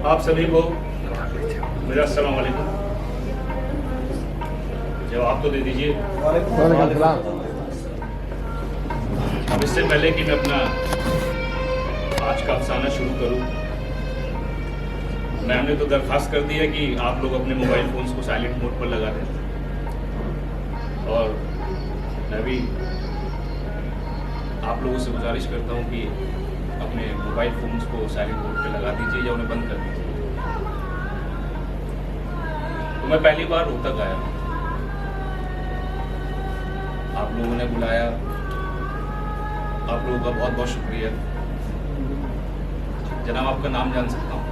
आप सभी को मेरा अस्सलाम वालेकुम। जवाब तो दे दीजिए। अब इससे पहले कि मैं अपना आज का अफसाना शुरू करूं, मैंने तो दरख्वास्त कर दी है कि आप लोग अपने मोबाइल फोन्स को साइलेंट मोड पर लगा दें, और मैं भी आप लोगों से गुजारिश करता हूं कि अपने मोबाइल फोन्स को साइलेंट मोड पर लगा दीजिए या उन्हें बंद कर दीजिए। तो मैं पहली बार रोहतक आया, आप लोगों ने बुलाया, आप लोगों का बहुत बहुत शुक्रिया। जनाब, आपका नाम जान सकता हूँ?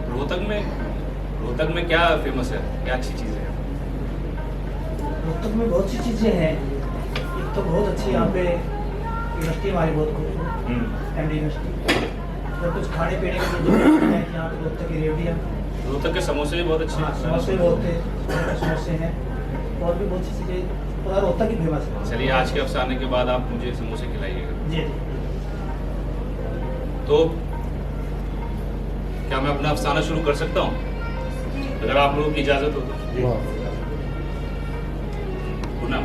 रोहतक में क्या फेमस है, क्या अच्छी चीज़ें हैं? रोहतक में बहुत सी चीज़ें हैं। एक तो बहुत अच्छी यहाँ पे यूनिवर्सिटी हमारी बहुत खूबसूरत एमडी यूनिवर्सिटी, और कुछ खाने पीने के जो है यहाँ पे रोहतक की रेवड़ियाँ, रोहतक के समोसे भी बहुत अच्छे हैं। समोसे बहुत समोसे हैं, और भी बहुत सी चीज़ें पूरा रोहतक की फेमस है। चलिए, आज के अफसाने के बाद आप मुझे समोसे खिलाइएगा। जी। तो क्या मैं अपना अफसाना शुरू कर सकता हूँ, अगर आप लोगों की इजाज़त हो तो? गुना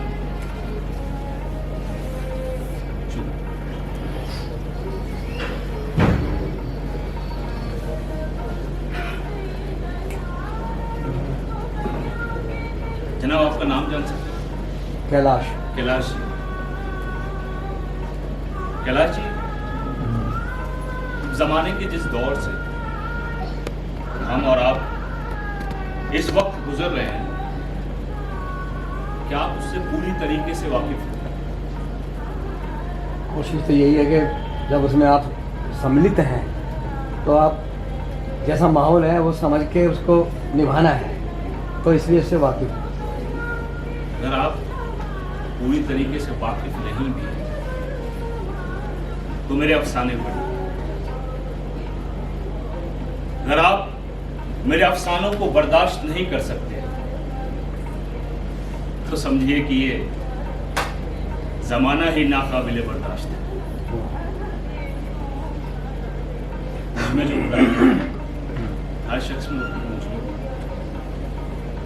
जनाब, आपका नाम जान सकते हैं? कैलाश। कैलाश जी, जमाने के जिस दौर से हम और आप इस वक्त गुजर रहे हैं, क्या आप उससे पूरी तरीके से वाकिफ हैं? कोशिश तो यही है कि जब उसमें आप सम्मिलित हैं तो आप जैसा माहौल है वो समझ के उसको निभाना है, तो इसलिए उससे वाकिफ हैं। अगर आप पूरी तरीके से वाकिफ नहीं भी हैं तो मेरे अफसाने पढ़िए। अगर आप मेरे अफसानों को बर्दाश्त नहीं कर सकते तो समझिए कि ये जमाना ही नाकाबिल बर्दाश्त है। मुझमें जो बुराइयां हैं, हर शख्स में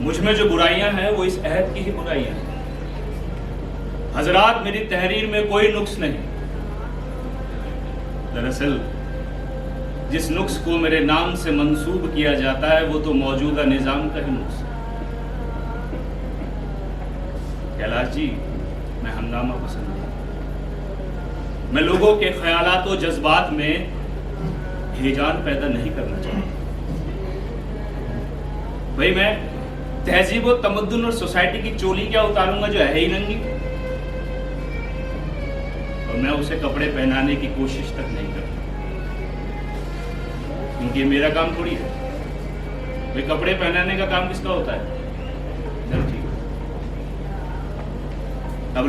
मुझ में जो बुराइयां हैं वो इस अहद की ही बुराइयां हैं। हजरात, मेरी तहरीर में कोई नुक्स नहीं। दरअसल जिस नुक्स को मेरे नाम से मंसूब किया जाता है वो तो मौजूदा निजाम का ही नुक्स है। कैलाश जी, मैं हंगामा पसंद हूं। मैं लोगों के ख्यालात और जज्बात में हिजान पैदा नहीं करना चाहता। भाई, मैं तहजीब और तमद्दुन और सोसाइटी की चोली क्या उतारूंगा जो है ही नंगी, और मैं उसे कपड़े पहनाने की कोशिश तक नहीं करता, क्योंकि मेरा काम थोड़ी है। भाई, कपड़े पहनाने का काम किसका होता है? दर्जी। अब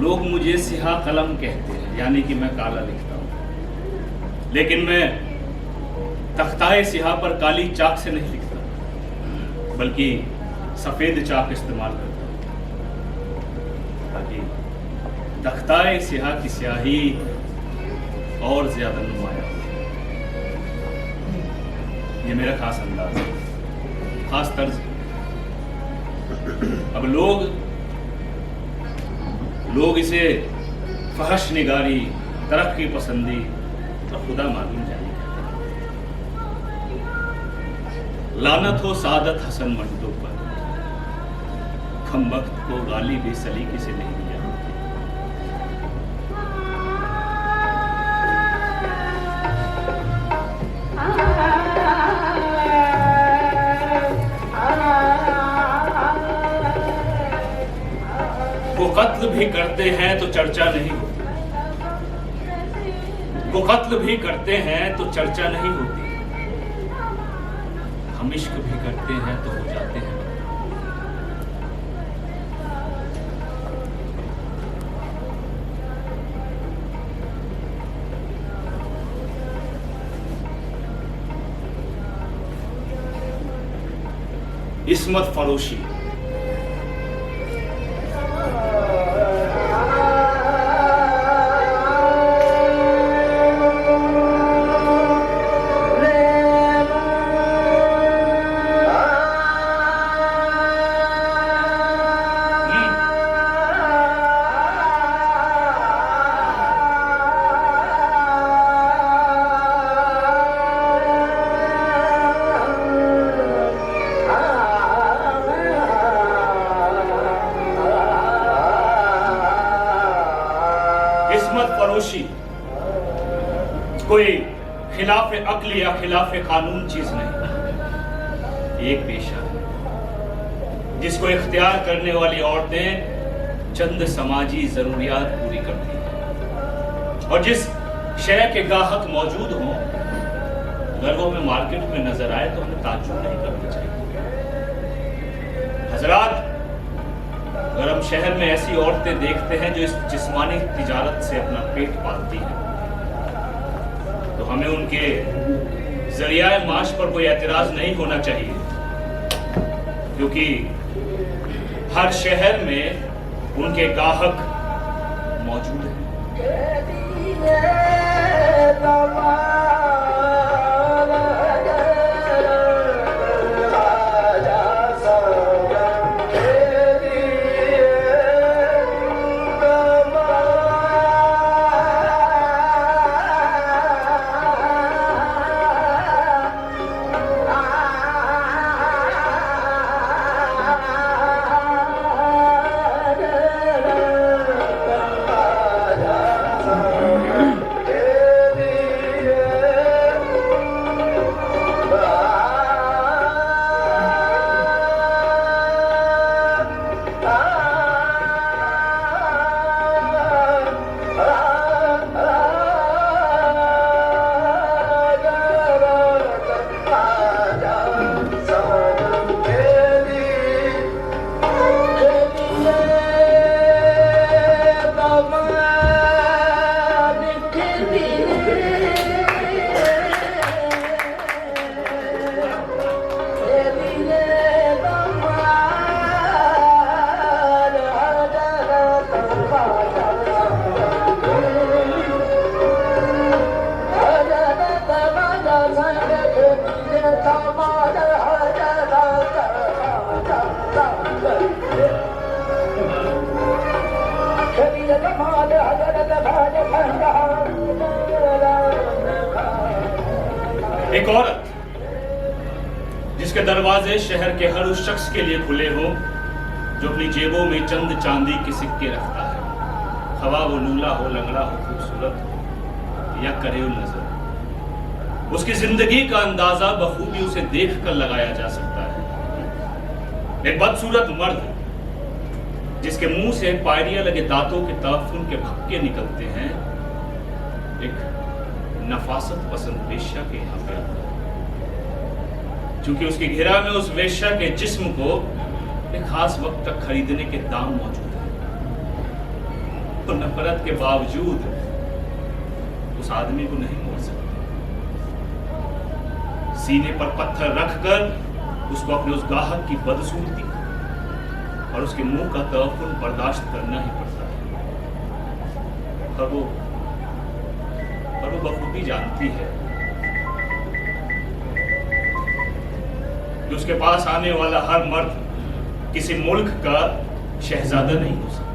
लोग मुझे सिहा कलम कहते हैं, यानी कि मैं काला लिखता हूं, लेकिन मैं तख्ताए सिहा पर काली चाक से नहीं लिखता, बल्कि सफेद चाक इस्तेमाल करता हूं, ताकि तख्ताए सिहा की स्याही और ज्यादा नुमाया हो। ये मेरा खास अंदाज है, खास तर्ज है। अब लोग इसे फहश निगारी, तरक्की पसंदी और खुदा मालूम जाने कहते हैं। लानत हो सादत हसन मंटो पर, कम वक्त को गाली भी सलीके से नहीं दिया। वो कत्ल भी करते हैं तो चर्चा नहीं होती, वो कत्ल भी करते हैं तो चर्चा नहीं होती, हम इश्क भी करते हैं तो हो जाते हैं। इस्मत फरोशी। किस्मत फरोशी कोई खिलाफ अक्ल या खिलाफ कानून चीज नहीं, एक पेशा है जिसको इख्तियार करने वाली औरतें चंद समाजी जरूरियात पूरी करती हैं, और जिस शय के गाहक मौजूद हों अगर वो हमें मार्केट में नजर आए तो हमें ताज्जुब नहीं करना चाहिए। हजरात, अगर हम शहर में ऐसी औरतें देखते हैं जो इस जिस्मानी तिजारत से अपना पेट पालती हैं तो हमें उनके जरिया माश पर कोई एतराज नहीं होना चाहिए, क्योंकि हर शहर में उनके गाहक मौजूद हैं। एक औरत जिसके दरवाजे शहर के हर उस शख्स के लिए खुले हों जो अपनी जेबों में चंद चांदी के सिक्के रखता है, खवा वो लूला हो, लंगड़ा हो, खूबसूरत हो या करेउल नजर, उसकी जिंदगी का अंदाजा बखूबी उसे देख कर लगाया जा सकता है। एक बदसूरत मर्द जिसके मुंह से पायरिया लगे दांतों के ताफुन के भक्के निकलते हैं, एक नफासत पसंद वेश्या के यहाँ पे आता है, क्योंकि उसकी घेरा में उस वेश्या के जिस्म को एक खास वक्त तक खरीदने के दाम मौजूद है। तो नफरत के बावजूद उस आदमी को नहीं मोड़ सकते, सीने पर पत्थर रखकर उसको अपने उस गाहक की बदसूरती और उसके मुंह का तवक्कुल बर्दाश्त करना ही पड़ता है। और वो बखूबी जानती है कि उसके पास आने वाला हर मर्द किसी मुल्क का शहजादा नहीं हो सकता।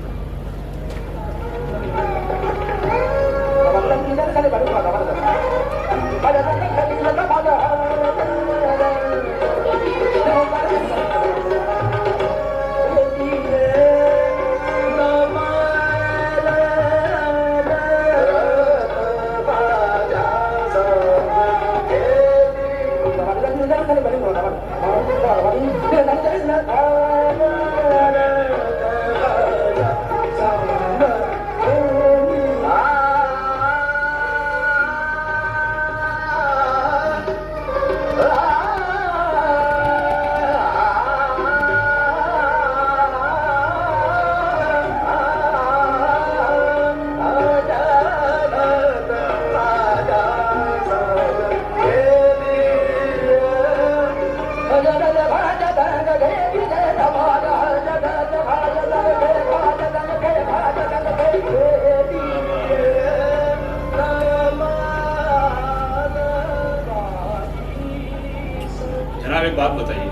जनाब एक बात बताइए,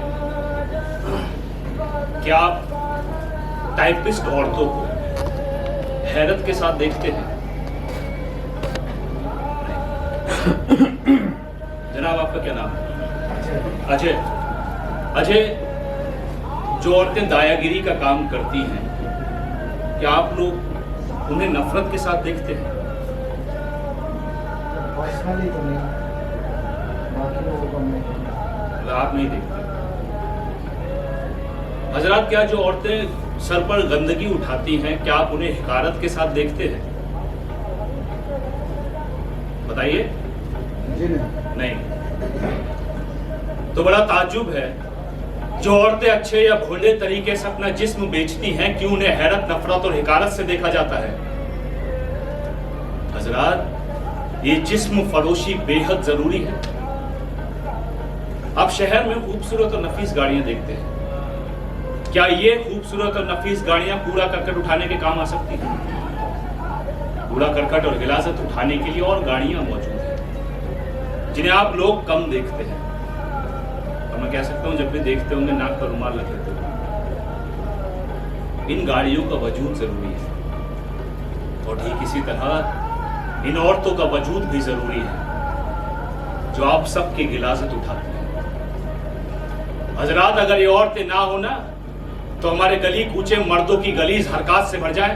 क्या आप टाइपिस्ट औरतों को हैरत के साथ देखते हैं? जनाब आपका क्या नाम है? अजय। अजय, जो औरतें दायागिरी का काम करती हैं, क्या आप लोग उन्हें नफरत के साथ देखते हैं? पर्सनली तो नहीं, बाकी लोगों को नहीं। मतलब आप नहीं देखते? हजरात, क्या जो औरतें सर पर गंदगी उठाती हैं, क्या आप उन्हें हिकारत के साथ देखते हैं? बताइए। जी नहीं। तो बड़ा ताज्जुब है, जो औरतें अच्छे या भोले तरीके से अपना जिस्म बेचती हैं, क्यों उन्हें हैरत, नफरत और हिकारत से देखा जाता है? हजरात, ये जिस्म फरोशी बेहद जरूरी है। आप शहर में खूबसूरत और नफीस गाड़ियां देखते हैं, क्या ये खूबसूरत और नफीस गाड़ियां कूड़ा करकट उठाने के काम आ सकती हैं? कूड़ा करकट और गिलासत उठाने के लिए और गाड़ियां मौजूद हैं, जिन्हें आप लोग कम देखते हैं। और मैं कह सकता हूं, जब भी देखते होंगे नाक पर रुमाल रख लेते होंगे। इन गाड़ियों का वजूद जरूरी है, और ठीक इसी तरह इन औरतों का वजूद भी जरूरी है, जो आप सबकी गिलासत उठाते हैं। हजरात, अगर ये औरतें ना हो ना, तो हमारे गली कूचे मर्दों की गलीज हरकत से भर जाए।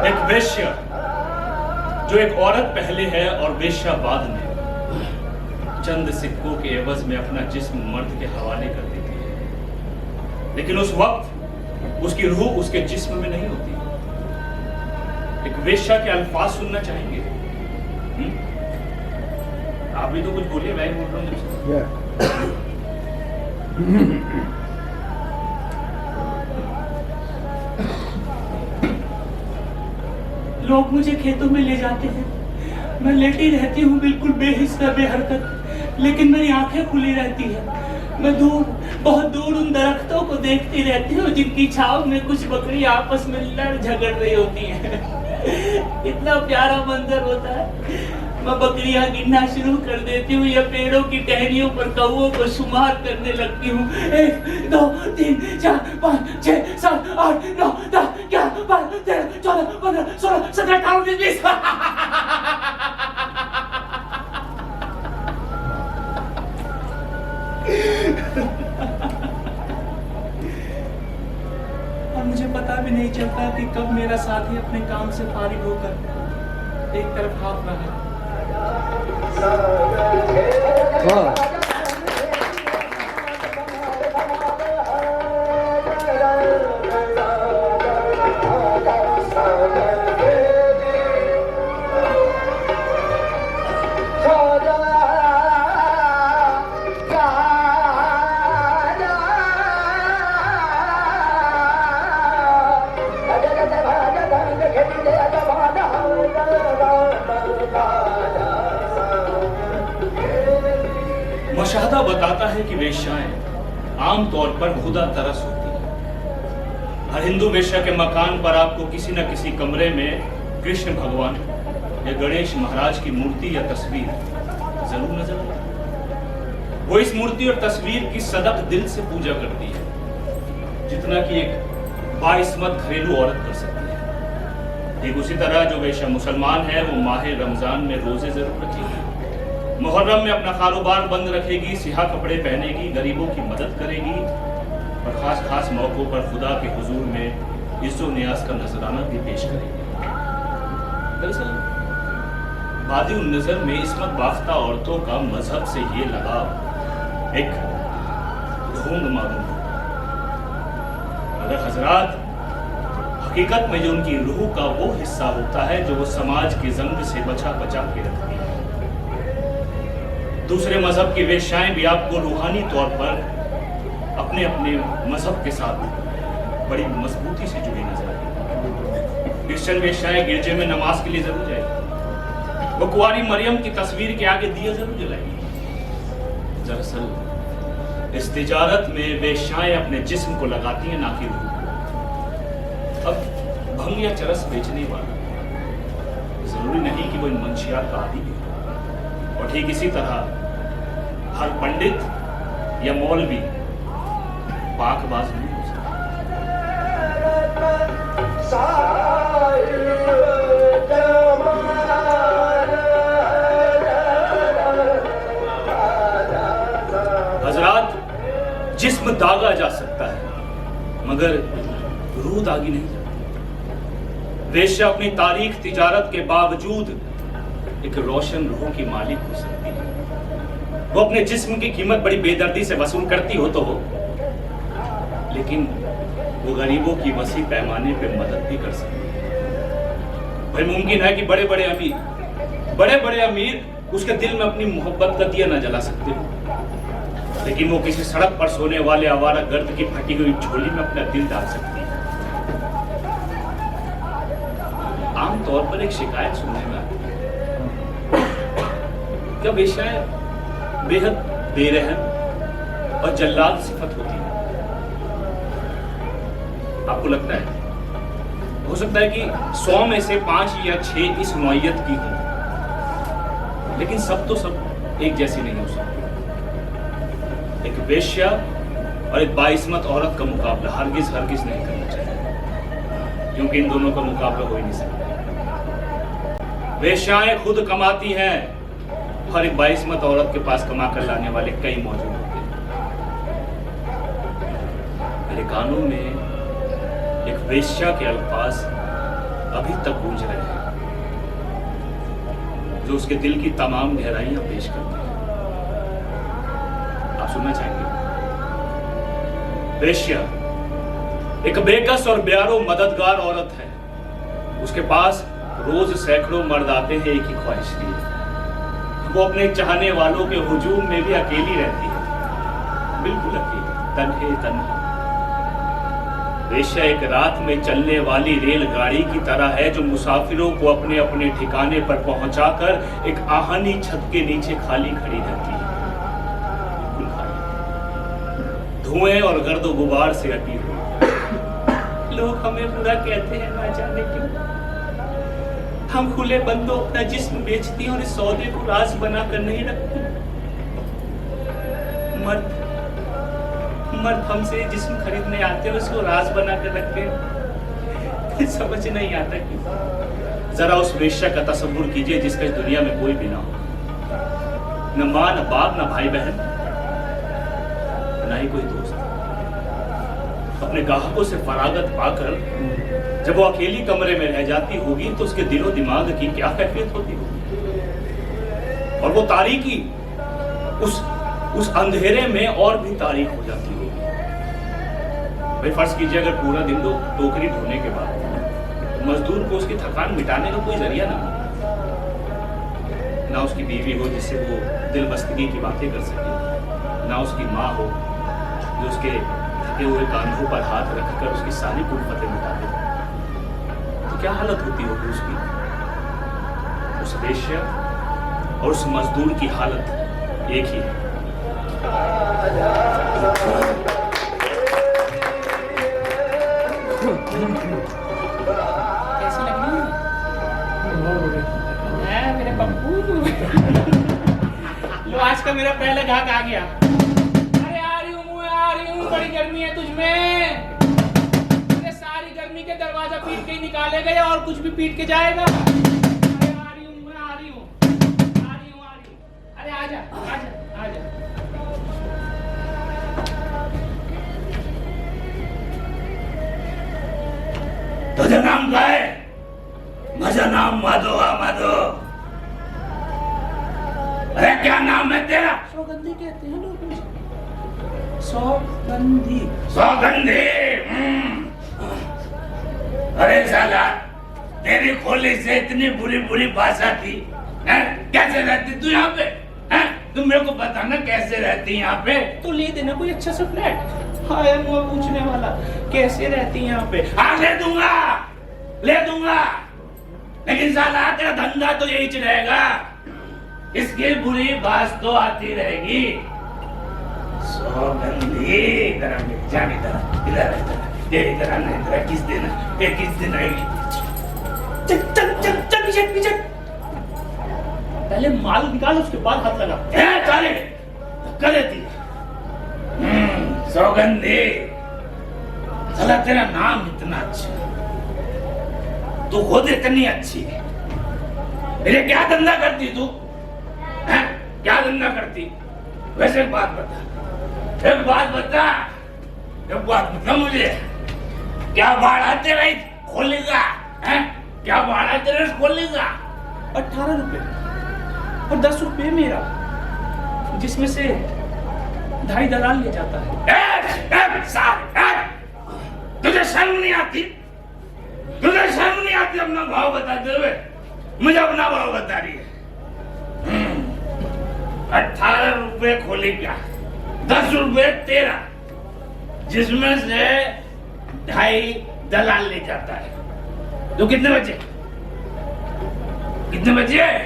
एक वेश्या, जो एक औरत पहले है और वेश्या बाद में, चंद सिक्कों के एवज में अपना जिस्म मर्द के हवाले कर देती है, लेकिन उस वक्त उसकी रूह उसके जिस्म में नहीं होती। एक वेश्या के अल्फाज सुनना चाहेंगे? आप भी तो कुछ बोलिए, मैं ही बोल रहा हूँ। लोग मुझे खेतों में ले जाते हैं, मैं लेटी रहती हूँ बिल्कुल बेहिस्सा बेहरकत, लेकिन मेरी आंखें खुली रहती है। मैं दूर, बहुत दूर उन दरख्तों को देखती रहती हूँ जिनकी छाव में कुछ बकरियां आपस में लड़ झगड़ रही होती हैं। इतना प्यारा मंजर होता है। मैं बकरियां गिनना शुरू कर देती हूँ या पेड़ों की टहनियों पर कौओं को शुमार करने लगती हूँ। 1 2 3 4 5 6 7 8 9 10 11 13, 14, 15, 16, 17, 18, 19, 20। और मुझे पता भी नहीं चलता कि कब मेरा साथी अपने काम से फारिग होकर एक तरफ हाथ रहा है। वाह। मुशाहदा बताता है कि वेश्याएं आमतौर पर खुदा तरस होती हैं। हर हिंदू वेश्या के मकान पर आपको किसी न किसी कमरे में कृष्ण भगवान या गणेश महाराज की मूर्ति या तस्वीर जरूर नजर आती। वो इस मूर्ति और तस्वीर की सदक दिल से पूजा करती है, जितना कि एक बाइस्मत घरेलू औरत कर सकती है। ठीक उसी तरह जो वेश्या मुसलमान है वो माह रमजान में रोजे जरूर रखेगी, मुहर्रम में अपना कारोबार बंद रखेगी, सियाह कपड़े पहनेगी, गरीबों की मदद करेगी और खास मौकों पर खुदा के हुजूर में इज्जो नियाज का नजराना भी पेश करेगी। दरअसल बादी उन नजर में इस्मत बाख्ता औरतों का मजहब से ये लगाव एक ढोंग मालूम है, मगर हजरात हकीकत में जो उनकी रूह का वो हिस्सा होता है जो वो समाज के जंग से बचा के रखती है। दूसरे मजहब की वेश्याएं भी आपको रूहानी तौर पर अपने अपने मजहब के साथ बड़ी मजबूती से जुड़ी नजर आएगी। क्रिश्चियन वेश्याएं गिरजे में नमाज के लिए जरूर जाएगी, वो कुंवारी मरियम की तस्वीर के आगे दिया जरूर जलाएगी। दरअसल इस तिजारत में वेश्याएं अपने जिस्म को लगाती हैं, ना कि रूह को। अब भंग या चरस बेचने वाला जरूरी नहीं कि वो इन मंशियात का आदी है, और ठीक इसी तरह हर पंडित या मौलवी पाकबाज नहीं हो सकता। हजरात, जिस्म दागा जा सकता है मगर रूह दागी नहीं जाती। वेश्या अपनी तारीख तिजारत के बावजूद एक रोशन रूह की मालिक हो सकती है। वो अपने जिस्म की कीमत बड़ी बेदर्दी से वसूल करती हो तो हो, लेकिन वो गरीबों की वसी पैमाने पे मदद भी कर सकती है। भाई मुमकिन है कि बड़े बड़े अमीर उसके दिल में अपनी मोहब्बत का दिया न जला सकते हो, लेकिन वो किसी सड़क पर सोने वाले आवारा गर्द की फटी हुई झोली में अपना दिल डाल सकती है। आमतौर पर एक शिकायत सुनने में आती है, क्या वेश्याएं बेहद बेरहम और जल्लाद सिफत होती है। आपको लगता है, हो सकता है कि 100 में से 5 या 6 इस नौइयत की हों, लेकिन सब तो सब एक जैसी नहीं हो सकती। एक वेश्या और एक बाइस्मत औरत का मुकाबला हरगिज नहीं करना चाहिए, क्योंकि इन दोनों का मुकाबला हो ही नहीं सकता। वेश्याएं खुद कमाती हैं और एक बाइस्मत औरत के पास कमा कर लाने वाले कई मौजूद होते हैं। मेरे कानों में एक वेश्या के अल्फाज अभी तक गूंज रहे हैं, जो उसके दिल की तमाम गहराइयां पेश करते हैं। आप सुनना चाहेंगे? वेश्या एक बेकस और ब्यारो मददगार औरत है। उसके पास रोज सैकड़ों मर्द आते हैं एक ही ख्वाहिश लिए। वो अपने चाहने वालों के हुजूम में भी अकेली रहती है, बिल्कुल अकेली, तन्हा। वेश्या एक रात में चलने वाली रेलगाड़ी की तरह है, जो मुसाफिरों को अपने अपने ठिकाने पर पहुंचाकर एक आहनी छत के नीचे खाली खड़ी रहती है, बिल्कुल खाली, धुएं और गर्दो गुबार से अटी हुई। लोग हमें बुरा कहते हैं, ना जाने क्यों। हम खुले बंदों अपना जिस्म बेचती हैं और इस सौदे को राज बनाकर नहीं रखती। मर्द हमसे जिस्म खरीदने आते हैं, उसको राज बनाकर रखते हैं। समझ नहीं आता क्यों। जरा उस वेश्या का तस्वुर कीजिए जिसका इस दुनिया में कोई भी ना हो, न माँ न बाप न भाई बहन, न ही कोई दोस्त। अपने ग्राहकों से फरागत पाकर जब वो अकेली कमरे में रह जाती होगी तो उसके दिलो दिमाग की क्या कैफियत होती होगी, और वो तारीकी उस अंधेरे में और भी तारीक हो जाती होगी। भाई फर्ज कीजिए अगर पूरा दिन टोकरी ढोने के बाद मजदूर को उसकी थकान मिटाने का कोई जरिया ना हो, ना उसकी बीवी हो जिससे वो दिल बस्तगी की बातें कर सके, ना उसकी माँ हो जो उसके थके हुए कांधों पर हाथ रखकर उसकी सारी कुल्फतें मिटा दे, तो क्या हालत होती होगी उसकी। उस वेश्या और उस मजदूर की हालत एक ही है। कैसी लग रही है मेरे पप्पू? लो आज का मेरा पहला घाक आ गया। अरे आ रही हूँ, बड़ी गर्मी है तुझमें। मेरे सारी गर्मी के दरवाजा पीट के ही निकाले गए और कुछ भी पीट के जाएगा। अरे आ रही हूँ। अरे आजा। तुझा नाम क्या है? मजा नाम माधो। अरे क्या नाम है तेरा? सौगंधी कहते हैं लोग मुझे। सौगंधी। अरे साला तेरी खोली से इतनी बुरी भाषा थी, कैसे रहती तू यहाँ पे? तुम मेरे को बताना कैसे रहती यहाँ पे? तो ले देना कोई अच्छा सा फ्लैट। हाँ यार वो पूछने वाला कैसे रहती है यहाँ पे? हाँ ले दूंगा, लेकिन साला तेरा धंधा तो यही चलेगा, इसकी बुरी बात तो आती रहेगी। सौगंधी किस दिन आएगी? चल पीछे। पहले माल निकाल उसके बाद हाथ लगा। धक्का देती है। सौगंधी, साला तेरा नाम इतना अच्छा, तू खुद इतनी अच्छी है, मेरे क्या धंधा करती तू? क्या धंधा करती? वैसे एक बात बता मुझे, क्या भाड़ा तेरा खोलेगा? क्या भाड़ा तेरा खोलेगा? 18 रुपए और 10 रुपए मेरा, जिसमें से 2.5 दलाल ले जाता है। तुझे शर्म नहीं आती? अपना भाव बताते हुए मुझे अपना भाव बता रही है। 18 रुपए खोली क्या, 10 रुपए तेरा, जिसमें से 2.5 दलाल ले जाता है। तो कितने बचे? 7.5।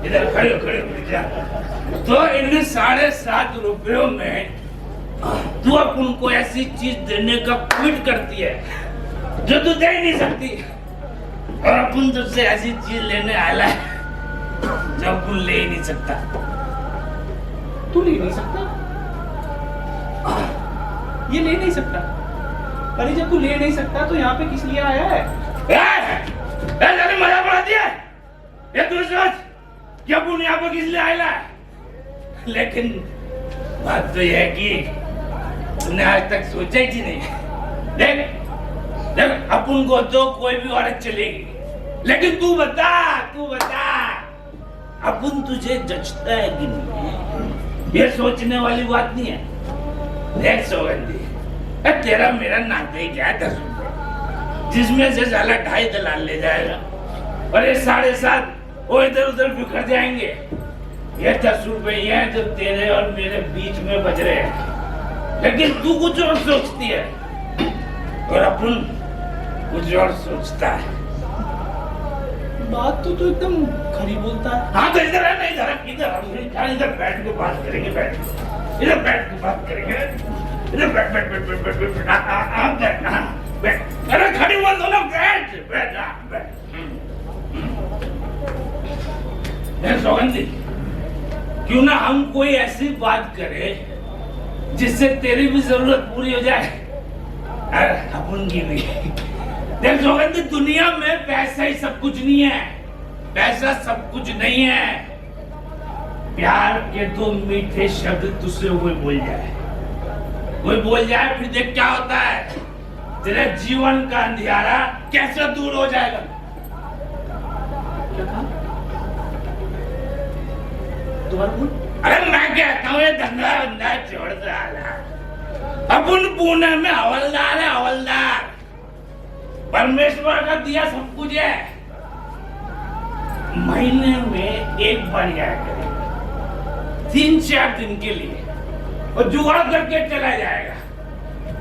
इधर खड़े हो तो इन 7.5 रुपयों में तू अपन को ऐसी चीज देने का क्विट करती है जो तू दे ही नहीं सकती, और अपन तुझसे ऐसी चीज लेने आया है जो अपन ले ही नहीं सकता। तू ले नहीं सकता? ये ले नहीं सकता? अरे जब तू ले नहीं सकता तो यहाँ पे किस लिए आया है? मजा बढ़ा दिया ये तू सोच कि अपन यहाँ पे किस लिए आया है। लेकिन बात तो यह है कि तूने आज तक सोचा ही नहीं। देख अपन को तो कोई भी औरत चलेगी, लेकिन तू बता अपन तुझे जचता है कि नहीं? ये सोचने वाली बात नहीं है। देख सौगंधी, तेरा मेरा नाते ही क्या है 10 रुपए, जिसमें से साला 2.5 दलाल ले जाएगा और ये 7.5 वो इधर उधर बिखर जाएंगे। ये 10 रुपए ये हैं जो तेरे और मेरे बीच में बच रहे हैं, लेकिन तू कुछ और सोचती है और अपन कुछ और सोचता है। बात तो तू एकदम खरी बोलता है। हाँ तो इधर है, इधर बैठ के बात करेंगे, इधर बैठ के बात करेंगे, इधर बैठ। अरे खड़ी मत हो ना, बैठ। सौगंधी, क्यों ना हम कोई ऐसी बात करें जिससे तेरी भी जरूरत पूरी हो जाए अपन की भी। देख जोगंदी, दुनिया में पैसा ही सब कुछ नहीं है, पैसा सब कुछ नहीं है। प्यार के दो मीठे शब्द तुझसे कोई बोल जाए फिर देख क्या होता है, तेरे जीवन का अंधियारा कैसे दूर हो जाएगा। क्या कहा? दोबारा बोल। अरे मैं कहता हूँ ये धंधा बंदा छोड़ डाला। अपन पुणे में हवलदार है, हवलदार। परमेश्वर का दिया सब कुछ है। महीने में एक बार आया करेगा, 3-4 दिन के लिए, और जुगाड़ करके चला जाएगा।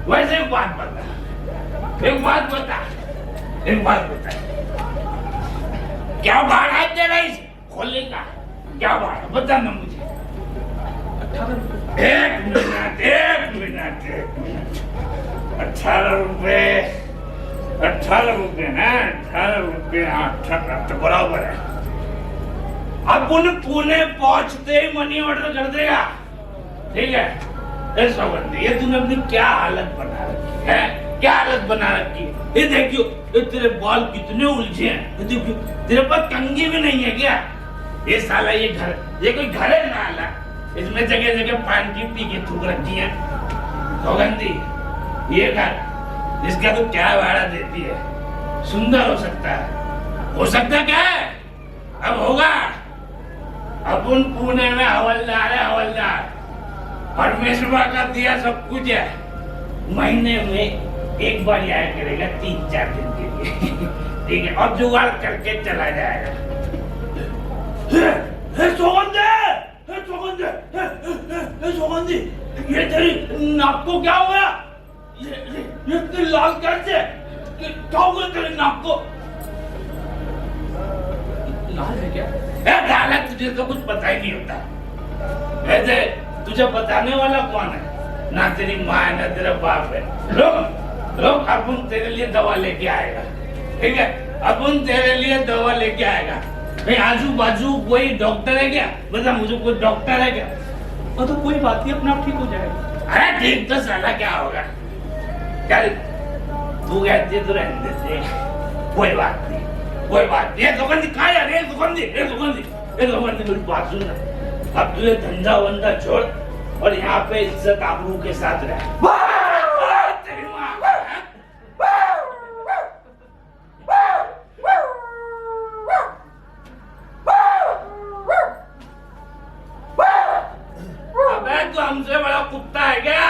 वैसे एक बात बता, क्या भाड़ा है तेरा इस खोलने का? क्या भाड़ा बता ना मुझे। 18 रुपए। एक मिनट 18 रुपए ना, 18 रुपए 18 बराबर है। अपन पुणे पहुंचते ही मनी ऑर्डर कर देगा, ठीक है? ये तूने अपनी क्या हालत बना रखी है, क्या हालत बना रखी है। ये देखियो, ये तेरे बाल कितने उलझे हैं, ये देखियो, तेरे पास कंघी भी नहीं है क्या? ये साला ये कोई घर है साला, इसमें जगह जगह पान की पी के थूक रखी है। सौगंधी, ये घर इसका तो क्या भाड़ा देती है? सुंदर हो सकता है क्या? अब होगा। अपन पुणे में हवलदार है, हवलदार। परमेश्वर का दिया सब कुछ है। महीने में एक बार आया करेगा, 3-4 दिन के लिए, ठीक है? और जुगाड़ करके चला जाएगा। सौगंधी, ये तेरी नाक को क्या हुआ? ये इतनी लाल कैसे? क्या हुआ तेरी नाक को? लाल है क्या? लाल, तुझे तो कुछ पता ही नहीं होता। वैसे तुझे बताने वाला कौन है? ना तेरी माँ है, ना तेरा बाप है। लोग अपन तेरे लिए दवा लेके आएगा, ठीक है? अपन तेरे लिए दवा लेके आएगा। भाई आजू बाजू कोई डॉक्टर है क्या? बता मुझे, कोई डॉक्टर है क्या? और तो कोई बात नहीं, अपना आप ठीक हो जाएगा। अरे ठीक तो साला क्या होगा? चल तू कहती है तो रहने देते, कोई बात नहीं। सुगंधी कहाँ जा रही है? सुगंधी मेरी बात सुन ना। अब तुझे धंधा वंदा छोड़ और यहाँ पे इज्जत आबरू के साथ रह। तेरी माँ। अबे तू हमसे बड़ा कुत्ता है क्या?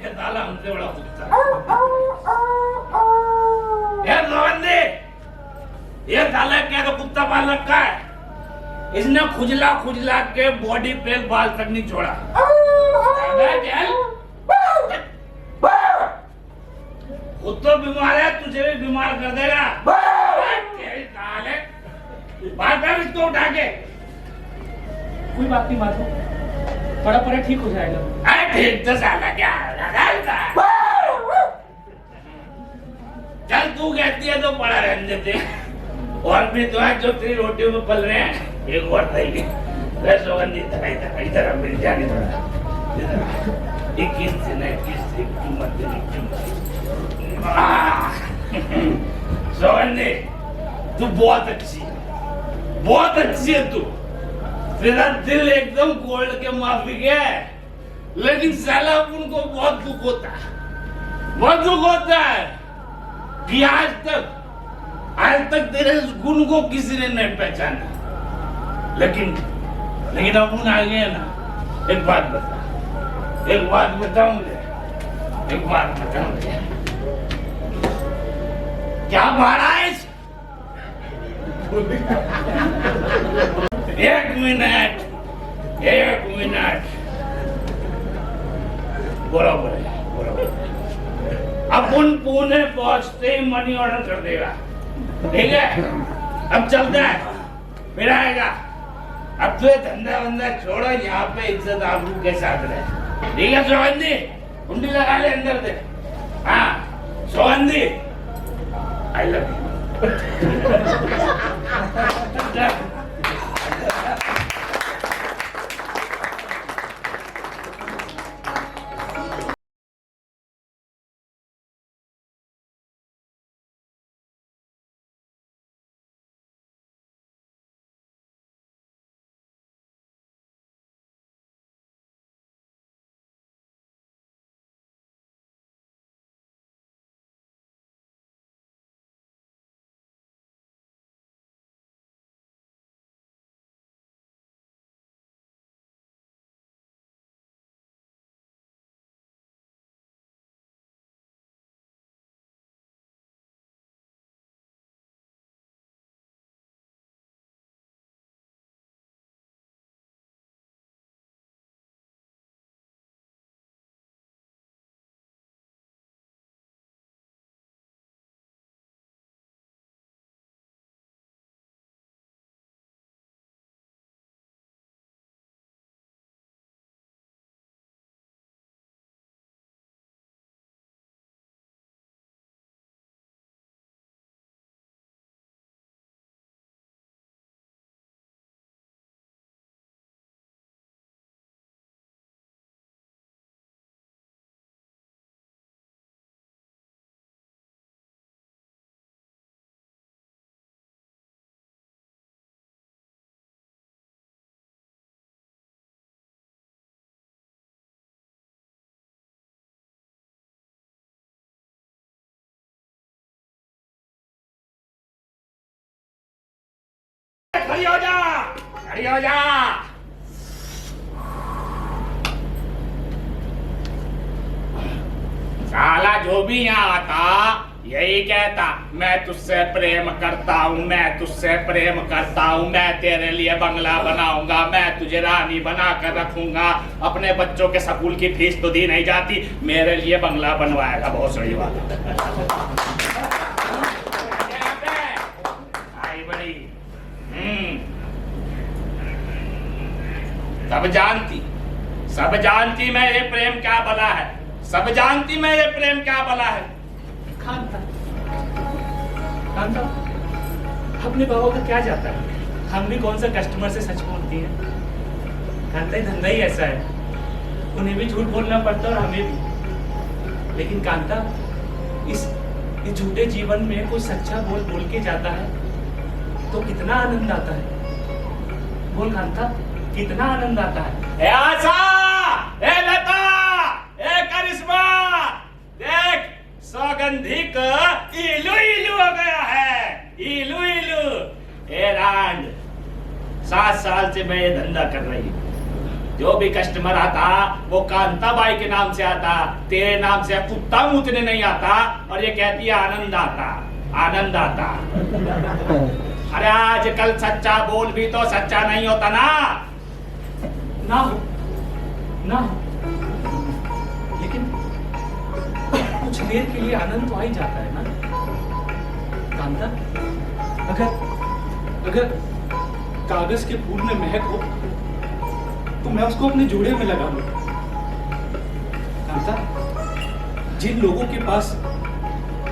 ये साला हमसे बड़ा कुत्ता। ये साला क्या तो कुत्ता पाल रखा है। इसने खुजला के बॉडी पे बाल तक नहीं छोड़ा। खुद तो बीमार है, तुझे भी बीमार कर देगा। बात कर इसको उठा के। कोई बात नहीं माधव, पड़ा ठीक हो जाएगा। अरे ठीक तो साला क्या? चल तू कहती है तो पड़ा रहने देते। और भी तो है जो तेरी रोटियों में पल रहे हैं। एक और सही है, सौगंधी इधर मिल जाने थोड़ा। 21 दिन है, 21 सौगंधी, तू बहुत अच्छी है तू। तेरा दिल एकदम गोल्ड के माफिक है, लेकिन साला उनको बहुत दुख होता है कि आज तक तेरे इस गुण को किसी ने नहीं पहचाना। लेकिन अपन आ गए ना। एक बात बताऊं मुझे, क्या भाड़ा है? एक मिनट बराबर है। अपन पुणे पहुंचते ही मनी ऑर्डर कर देगा, ठीक है? अब चलता है, फिर आएगा। अब तो धंधा वंदा छोड़ो, यहाँ पे इज्जत आबरू के साथ रहे, ठीक है? सुगंधी कुंडी लगा ले अंदर से। हाँ सुगंधी, आई लव यू। खड़ी हो जा, खड़ी हो जा। साला जो भी यहाँ आता यही कहता, मैं तुझसे प्रेम करता हूँ, मैं तुझसे प्रेम करता हूँ, मैं तेरे लिए बंगला बनाऊंगा, मैं तुझे रानी बना कर रखूंगा। अपने बच्चों के स्कूल की फीस तो दी नहीं जाती, मेरे लिए बंगला बनवाएगा बहुत सही बात। आई बड़ी सब जानती मैं ये प्रेम क्या बला है, सब जानती मैं ये प्रेम क्या बला है। कांता, कांता, अपने बाबा का क्या जाता है, हम भी कौन सा कस्टमर से सच बोलती हैं। कांता, धंधा ही ऐसा है, उन्हें भी झूठ बोलना पड़ता है और हमें भी। लेकिन कांता, इस झूठे जीवन में कोई सच्चा बोल के जाता है तो कितना आनंद आता है। बोल कांता, कितना आनंद आता है। ए आशा, ए लता, ए करिश्मा, देख सौगंधी का इलू इलू हो गया है, इलू इलू। ए रांड, 7 साल से मैं ये धंधा कर रही हूँ। जो भी कस्टमर आता वो कांता बाई के नाम से आता, तेरे नाम से कुत्ता मूतने नहीं आता। और ये कहती है आनंद आता, आनंद आता। अरे आजकल सच्चा बोल भी तो सच्चा नहीं होता ना। ना हो, ना हो, लेकिन कुछ देर के लिए आनंद तो आ ही जाता है ना। कांता, अगर कागज के फूल में महक हो तो मैं उसको अपने जोड़े में लगा लूं। कांता, जिन लोगों के पास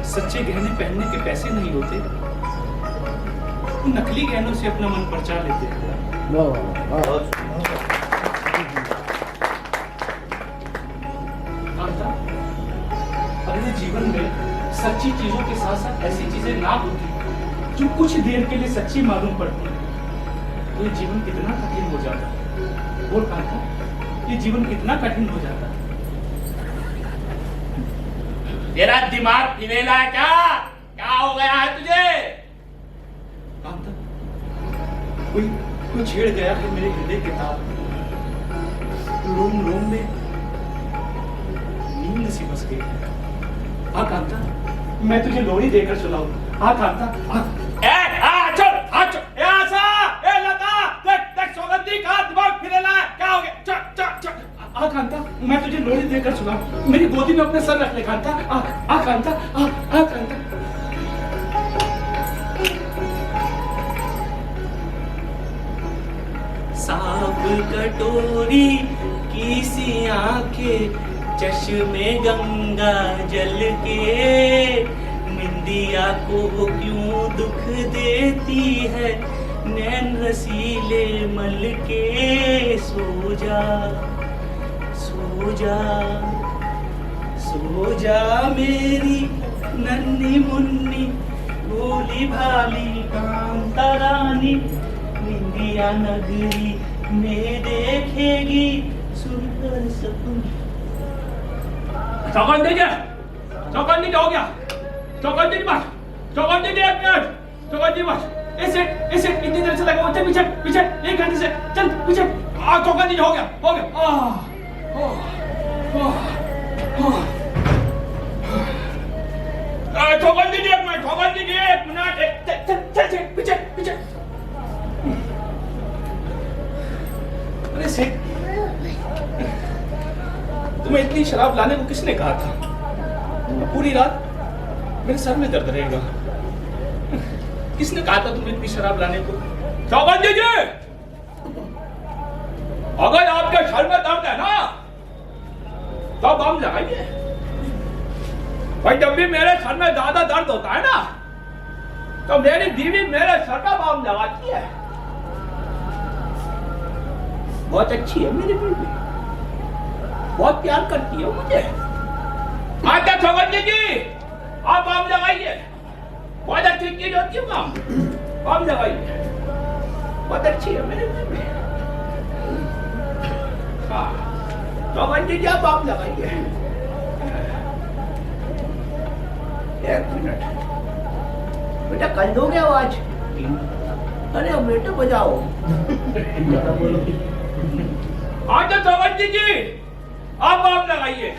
सच्चे गहने पहनने के पैसे नहीं होते, वो नकली गहनों से अपना मन परचा लेते हैं। अगर जीवन में सच्ची चीजों के साथ साथ ऐसी चीजें ना होती जो कुछ देर के लिए सच्ची मालूम पड़ती है, तो ये जीवन कितना कठिन हो जाता है। बोल कांता, ये जीवन कितना कठिन हो जाता है। तेरा दिमाग फिरेला है क्या? क्या हो गया है तुझे? कांता, कोई छेड़ गया है मेरे हृदय के तार, लोम लोम में नींद सी बस गई है। आ कांता, मैं तुझे लोरी देकर सुनाऊं। आ कांता, ए आशा, ए लता, देख सौगंधी का दिमाग फिरेला है, क्या हो गया? चल आ कांता, मैं तुझे लोरी देकर सुनाऊं। मेरी गोदी में अपने सर रख ले कांता। आ कांता, आ कांता। सांप कटोरी की सी आंखें, चश्मे गंगा गंगा जल के निंदिया को क्यों दुख देती है, नैन रसीले मल के सो जा सो जा सो जा मेरी नन्ही मुन्नी भोली भाली कांता रानी, निंदिया नगरी में देखेगी सुंदर सपने। चौकन दीजिए, चौकन दीजिए, हो गया, चौकन दीजिए बस, चौकन दीजिए, 1 मिनट, चौकन दीजिए बस, ऐसे इतनी देर से लगा, चल पीछे पीछे, 1 घंटे से चल पीछे, चौकन दीजिए, हो गया, चौकन दीजिए, 1 मिनट, चौकन दीजिए, 1 मिनट, चल पीछे पीछे। अरे सेठ, तुम्हें इतनी शराब लाने को किसने कहा था? पूरी रात मेरे सर में दर्द रहेगा। किसने कहा था तुम्हें इतनी शराब लाने को? चौकन दीजिए। अगर आपके सर में दर्द है ना तो बम लगाइए। भाई जब भी मेरे सर में ज्यादा दर्द होता है ना तो मेरी बीवी मेरे सर में बम लगाती है। बहुत अच्छी है मेरी बीवी, बहुत प्यार करती है मुझे। आजा चौकन जी, आप बम लगाइए। बहुत अच्छी चीज होती है बम लगाइए, बहुत अच्छी है मेरी बीवी। हाँ चौकन जी, आप बम लगाइए। 1 मिनट बेटा, कर दोगे आवाज? अरे बेटा बजाओ। आजा चौकन जी, आप बम लगाइए।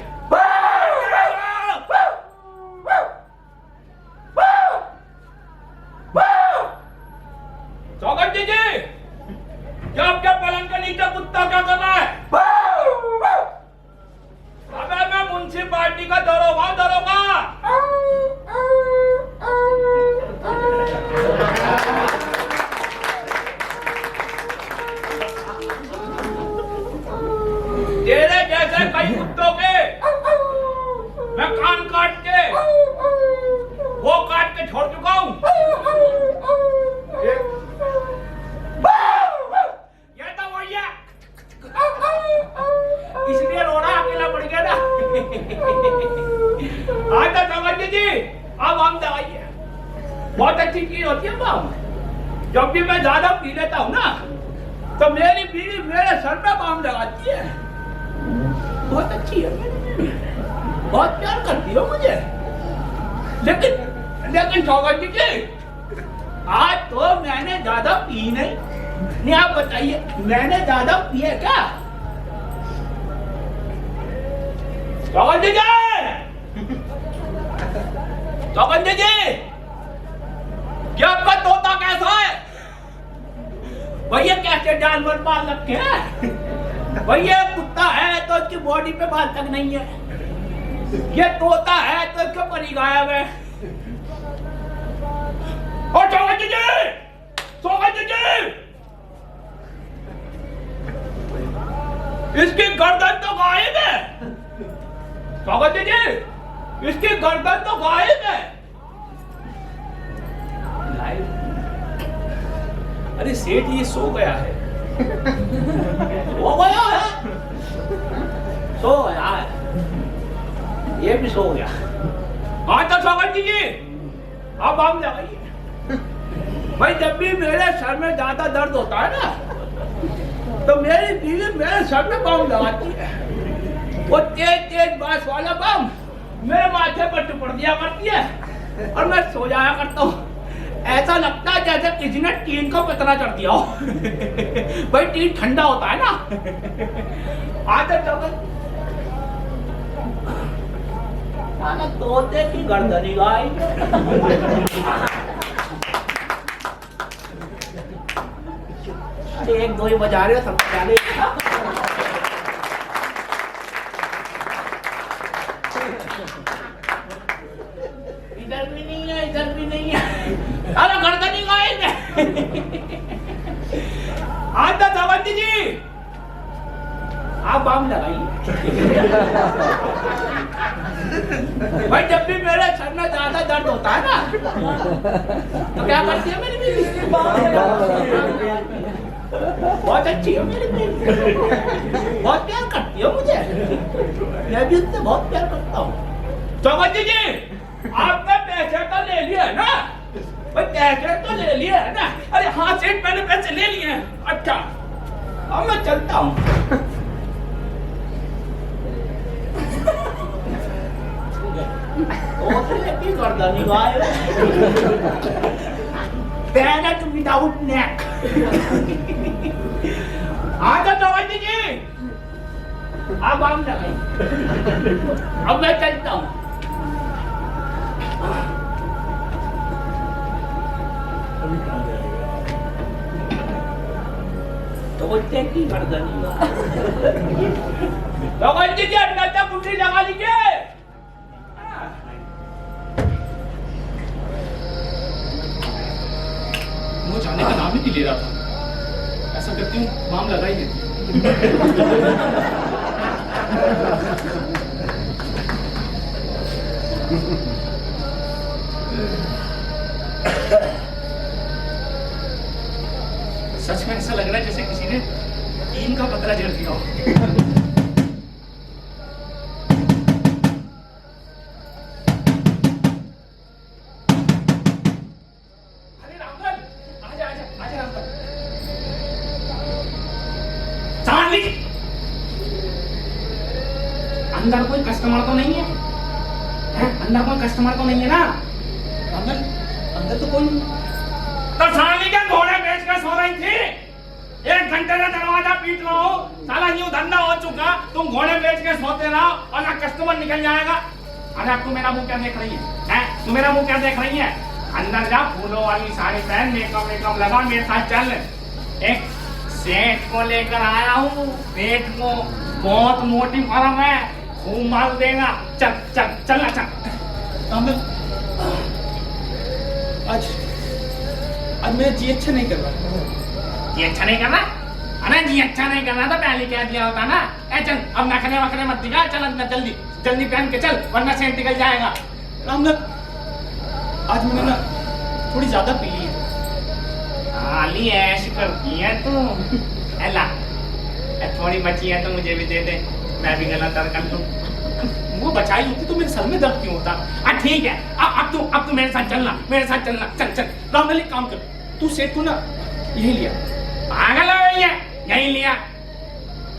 चौकन जी, क्या आपके पलंग के नीचे कुत्ता क्या कर रहा है? अबे मैं म्युनिसिपालिटी का दरोगा। तेरे जैसे कई कुत्तों के मैं कान काट के छोड़ चुका हूं। ये तो वही है, इसलिए रोना अकेला पड़ गया ना। आजा चौकन जी, अब हम दवाइए। बहुत अच्छी चीज होती है बम। जब भी मैं ज्यादा पी लेता हूँ ना तो मेरी बीवी मेरे सर पे बम लगाती है। बहुत अच्छी है मेरी बीवी, बहुत प्यार करती है मुझे। लेकिन चौकन जी, आज तो मैंने ज्यादा पी नहीं, आप बताइए मैंने ज्यादा पिया क्या? चौकन जी, क्या आपका तोता कैसा है? भैया कैसे जानवर पाल रखे हैं? भैया कुत्ता है तो उसकी बॉडी पे बाल तक नहीं है, ये तोता है तो इसके परी गायब है। और चौकन जी, इसकी गर्दन तो गायब है। चौकन जी, इसकी गर्दन तो गायब है। अरे सेठ, ये सो गया है। सो गया है, ये भी सो गया। हाँ तो चौकन जी, अब हम लगाइए। भाई जब भी मेरे सर में ज्यादा दर्द होता है ना तो मेरी बीवी मेरे सर में बम लगाती है। वो तेज बांस वाला बम मेरे माथे पर चिपड़ दिया करती है और मैं सो जाया करता हूँ। ऐसा लगता है जैसे किसी ने टीन को पतला कर दिया हो। भाई टीन ठंडा होता है ना। आदत चौकन, तोते की गर्दन ही गायब। एक दो ही बजा रहे हो, सब बजा रहे हो। इधर भी नहीं है, इधर भी नहीं है। अरे गर्दन ही गायब है। आजा चौकन जी, आप बम लगाइए। भाई जब भी मेरे सर में ज्यादा दर्द होता है ना तो क्या करती है मेरी बीवी? बहुत अच्छी है मेरी बीवी, बहुत प्यार करती है मुझे, मैं भी उससे बहुत प्यार करता हूँ। चौबंदी जी आपने पैसे तो ले लिया है ना? भाई पैसे तो ले लिया है ना? अरे हाँ सेठ मैंने पैसे ले लिए हैं। अच्छा अब मैं चलता हूँ। Parrot without neck. आजा चौबंदी जी, अब हम लगे, अब मैं चलता हूँ। तो वो टेकी गर्दनी चौबंदी जी अंदर तक कुंडली लगा लीजिए। वो जाने का नाम ही नहीं ले रहा था। ऐसा करती हूँ माम लगा ही देती हूँ। सच में ऐसा लग रहा है जैसे किसी ने टीन का पतला जल दिया हो। अंदर कोई कस्टमर तो नहीं है? अंदर कोई कस्टमर तो नहीं है ना? अंदर तो कोई तो साली के घोड़े बेच कर सो रही थी। 1 घंटे का दरवाजा पीट रहा हो, साला यूं धंधा हो चुका, तुम घोड़े बेच के सोते रहो और ना कस्टमर निकल जाएगा। अरे अब तू मेरा मुंह क्या देख रही है? तू मेरा मुंह क्या देख रही है? अंदर जा, फूलों वाली साड़ी पहन, मेकअप लगा, मेरे साथ चल। एक सेठ को लेकर आया हूँ, सेठ को बहुत मोटी फर्म है, खूब माल देगा। चल चल चलना चल। आज मेरा जी अच्छा नहीं कर रहा। ये अच्छा नहीं कर रहा? अरे जी अच्छा नहीं कर रहा तो पहले क्या दिया होता ना? चल अब नखरे वखरे मत दिखा, चल अंदर जल्दी जल्दी पहन के चल, वरना सेंट निकल जाएगा। रामनाथ आज मैंने ना थोड़ी ज्यादा पी ली है। खाली ऐश करती है तू। एला थोड़ी बची है तो मुझे भी दे दे, मैं भी गला तर कर लूं। वो बचाई होती तो मेरे सर में दर्द क्यों होता? ठीक है, अब तू मेरे साथ चलना, मेरे साथ चलना, चल चल। रामनाथ एक काम कर, तू सेठ को ना यही लिया। पागल हो गई है? यही लिया,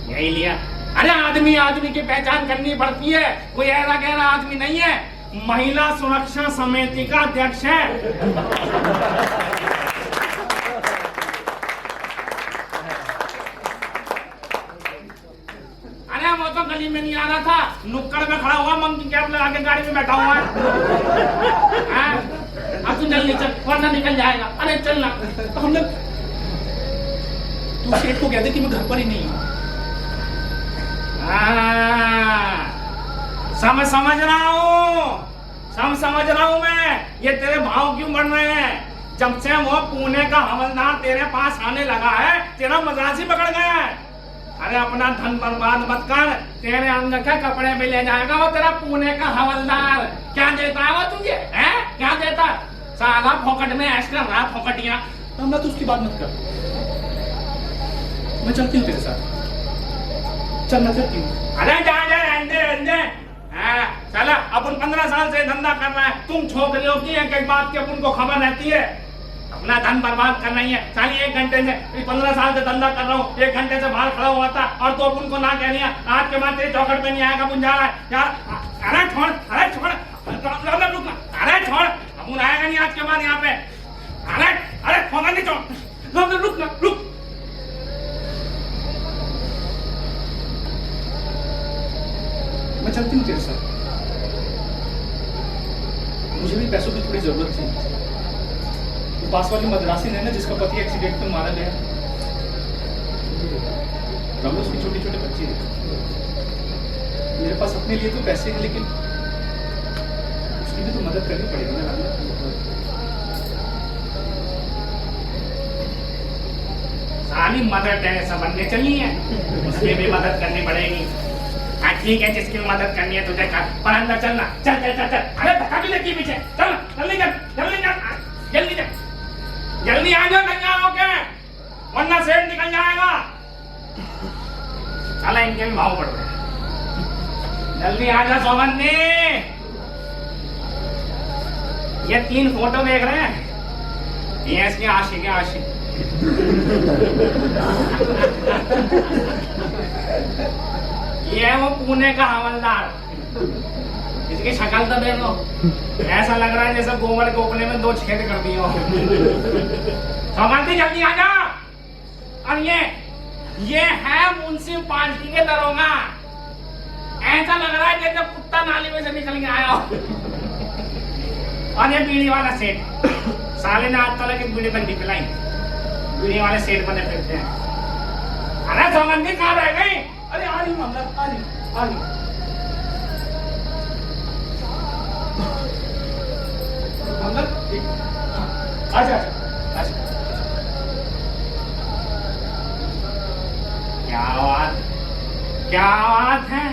यही लिया। अरे आदमी आदमी की पहचान करनी पड़ती है, कोई ऐसा गहरा आदमी नहीं है, महिला सुरक्षा समिति का अध्यक्ष है। अरे वो तो गली में नहीं आ रहा था, नुक्कड़ में खड़ा हुआ, मंकी कैप लगा के गाड़ी में बैठा हुआ है। अब तू जल्दी चल वरना निकल जाएगा। अरे चलना। तो हम लोग तू सेठ को कहते कि मैं घर पर ही नहीं हूँ। समझ रहा हूँ मैं, ये तेरे भाव क्यों बढ़ रहे हैं? जब से वो पुणे का हवलदार तेरे पास आने लगा है, तेरा मजाज ही पकड़ गया है। अरे अपना धन बर्बाद मत कर, तेरे अंदर के कपड़े भी ले जाएगा वो तेरा पुणे का हवलदार। क्या देता है वो तुझे? है क्या देता? साला फोकट में ऐश कर रहा, फोकटिया। रामनाथ तू उसकी बात मत कर, मैं चलती हूँ तेरे साथ। चल मैं चलती हूँ। अरे जा रहने चला, अपन 15 साल से धंधा कर रहा है, तुम छोकरियों की एक बात की अपन को खबर रहती है, अपना धन बर्बाद करना ही है। साली 1 घंटे से 15 साल से धंधा कर रहा हूँ, 1 घंटे से बाहर खड़ा हुआ था और तो अपन को ना कह रही है, आज के बाद तेरी चौखट पे नहीं आएगा, अपन जा रहा है यार। अरे छोड़ रुक, अरे छोड़, अपन आएगा नहीं आज के बाद यहाँ पे। अरे फोन नहीं छोड़, रुक। मैं चलती हूँ तेरे साथ, मुझे भी पैसों की थोड़ी जरूरत थी। तो पास वाली मद्रासी ने ना, जिसका पति एक्सीडेंट में मारा गया, तब उसकी छोटे बच्चे हैं। मेरे पास अपने लिए तो पैसे हैं, लेकिन उसकी भी तो मदद करनी पड़ेगी ना। साली मदर टेरेसा बनने चली है, उसकी भी मदद करनी पड़ेगी। हाँ ठीक है, जिसकी मदद करनी है तुझे कर, पर अंदर चलना। चल चल चल चल, अरे धक्का भी लगती है पीछे। चल जल्दी चल, जल्दी चल, जल्दी चल, जल्दी आ जाओ तैयार होके, वरना सेठ निकल जाएगा। चला, इनके भी भाव पड़ रहे हैं। जल्दी आ जा सौगंधी। ये 3 फोटो देख रहे हैं, ये इसके आशिक है, आशिक। ये है वो पुणे का हवलदार, इसकी शक्ल तो देखो, ऐसा लग रहा है जैसे गोबर के ओपने में 2 छेद कर दिए हो। सौगंधी जल्दी आ जा। और ये है म्युनिसिपैलिटी के दरोगा, ऐसा लग रहा है जैसे कुत्ता नाली में से निकल के आया हो। और ये बीड़ी वाला सेठ, साले ने आज तक एक बीड़ी तक नहीं पिलाई, बीड़ी वाले सेठ बने फिरते हैं। अरे सौगंधी कहाँ रह गई? अरे आ रही मामला, आ रही आ रही। आजा आजा। क्या बात है,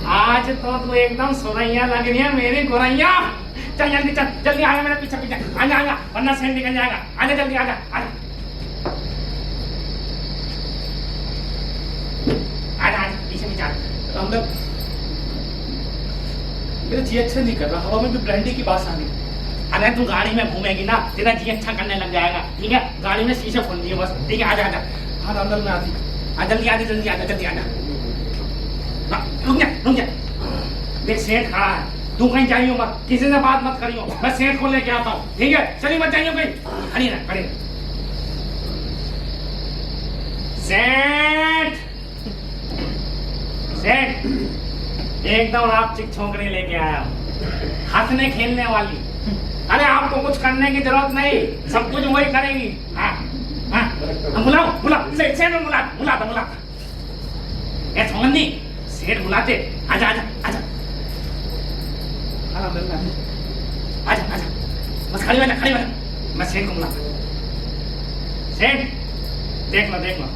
आज तो तू एकदम सुरैया लग रही है मेरी गुरैया। चल जल्दी चल, जल्दी आजा मेरे पीछे पीछे, आजा आजा, वरना सेठ निकल जाएगा। आजा जल्दी आजा आजा आजा आजा, पीछे पीछे आजा। रामलाल, मेरा जी अच्छा नहीं कर रहा, हवा में भी ब्रांडी की बात आ रही। अरे तू गाड़ी में घूमेगी ना, तेरा जी अच्छा करने लग जाएगा, ठीक है? गाड़ी में शीशे खोल दिए बस, ठीक है? आजा आजा। हाँ रामलाल, मैं आती। जल्दी आजा, जल्दी आजा, जल्दी आजा। रुक जा रुक जा, देख सेठ खड़ा है, तू कहीं जाइयो मत, किसी से बात मत करियो, मैं सेठ को लेके आता हूँ, ठीक है? चलिए मत जाइयो कहीं, खड़ी रह खड़ी रह। सेठ सेठ, एकदम आप चिक छोकरी लेके आया हूँ, हंसने खेलने वाली। अरे आपको कुछ करने की जरूरत नहीं, सब कुछ वही करेगी। हाँ हाँ, बुलाओ बुलाओ, सेठ बुला बुला बुला। ए सौगंधी, सेठ बुलाते, आजा आजा आजा। हाँ रामलाल, मैं आजा आजा, बस खड़ी बैठा खड़ी बैठा, मैं सेठ को बुलाता। सेठ देख लो देख लो।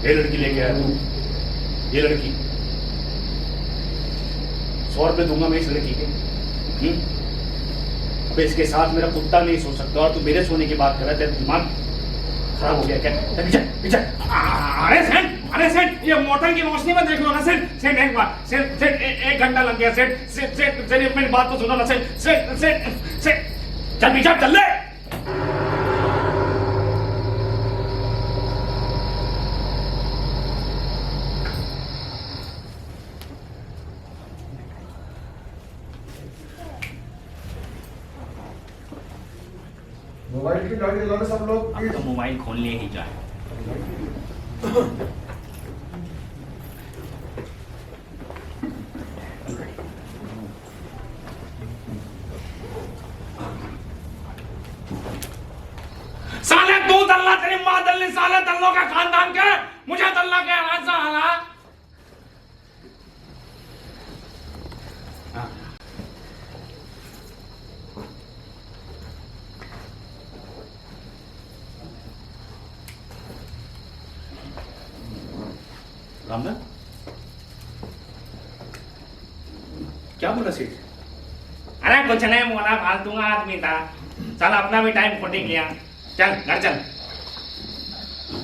ये लड़की लेके आया तू, ये लड़की 100 रुपए दूंगा मैं इस लड़की के। अब इसके साथ मेरा कुत्ता नहीं सो सकता, और तू मेरे सोने की बात कर रहा है, तेरा दिमाग खराब हो गया क्या? पीछे पीछे। अरे सेठ, ये मोटर की रोशनी में देख लो ना सेठ। सेठ एक बार, सेठ 1 घंटा लग गया सेठ। सेठ मेरी बात तो सुनो ना सेठ। सेठ चल पीछे चल ले। मोबाइल की गाड़ी चलाने सब लोग अब तो मोबाइल खोलने ही जाए। साले तू दल्ला, तेरी माँ दल्ली, साले दल्लों का खानदान के, मुझे दल्ला के आवाज से आला। रामलाल, क्या बोला सेठ? अरे कुछ नहीं बोला, फालतू का आदमी था। चल अपना भी टाइम खोटी किया, चल घर चल।